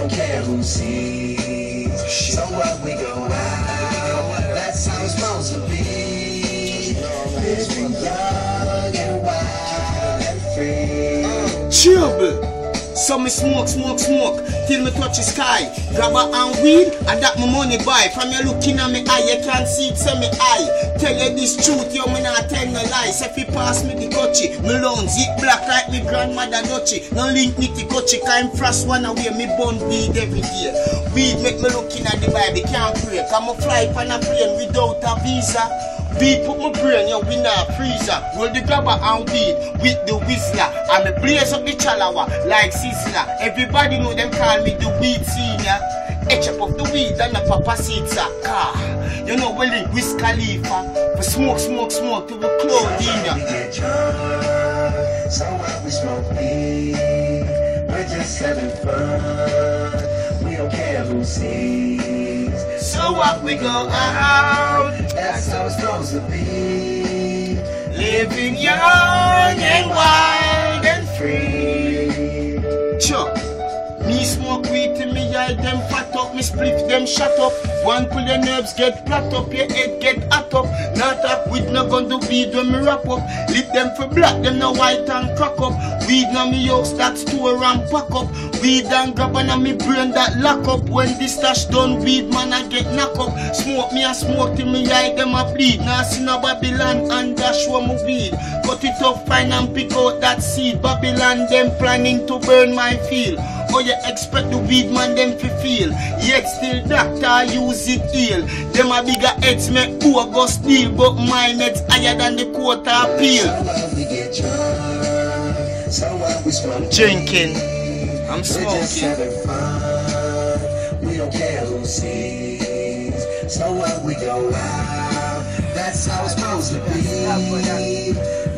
don't care who sees. So what, we go out, that's how it's supposed to be. Living young and wild and free. Trouble. So me smoke, till me touch the sky. Grab a and weed, and that my money buy. From you looking at me eye, you can't see it, say me eye. Tell you this truth, yo, me not tell no lies. If you pass me the coachy, me lungs it black like me grandmother dutchy. No link nitty coachy, cause I'm frost one away, me bun weed every day. Weed make me looking at the Bible, can't pray. Come a fly on a plane without a visa. Weed put my brain, yo, we not freezer. Roll the grabber and weed with the whistler. And me blaze up the chalawa like Sizzler. Everybody know them call me the weed senior. Etch up of the weed and the papa seeds a car. You know we link Wiz Khalifa. We smoke till we Claudina. We get drunk, so what, we smoke weed. We're just having fun. We don't care who sees. So what, we go out, that's how it's supposed to be. living young and wild and free. Chuck, me smoke weed till me eye them fat up, me split them shut up. One pull your nerves get flat up, your head get hot up. Not up with no gun to weed when me wrap up. Lip them for black, them no white and crack up. Weed na me house that store and pack up. Weed and grab on me brain that lock up. When this stash done, weed man I get knock up. Smoke me a smoke till me eye them a bleed. Now see no Babylon and dash one my weed. Cut it up fine and pick out that seed. Babylon them planning to burn my field. Or you expect the weed man them to feel. Yet still doctor use it heal. Them a bigger heads make poor go steal. But mine heads higher than the quarter appeal. So what, we get drunk, so what, we smoke Drinking, I'm we're just smoking. having fun. We don't care who sees. So what, we go out, that's how it's supposed to be.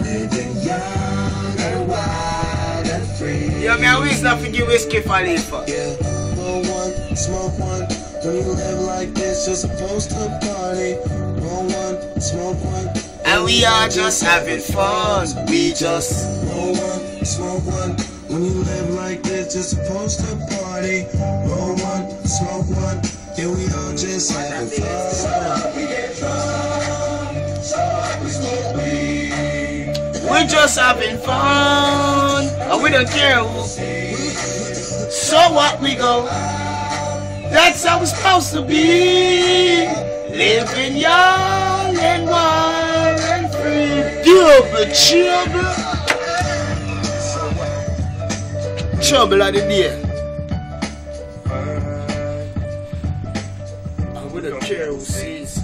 Living young and wild and free. Yeah, me always not forgive Wiz Khalifa. Yeah, roll one, smoke one. When you live like this, you're supposed to party. Roll one, smoke one. And we are just having fun. We just roll one, smoke one. When you live like this, you're supposed to party. Roll one, smoke one. Yeah, we all just having fun. So we get drunk, so we smoke weed. we just having fun. And we don't care who. So what, we go. That's how it's supposed to be. Living young and wild and free. Double trouble of the day. I wouldn't care who sees.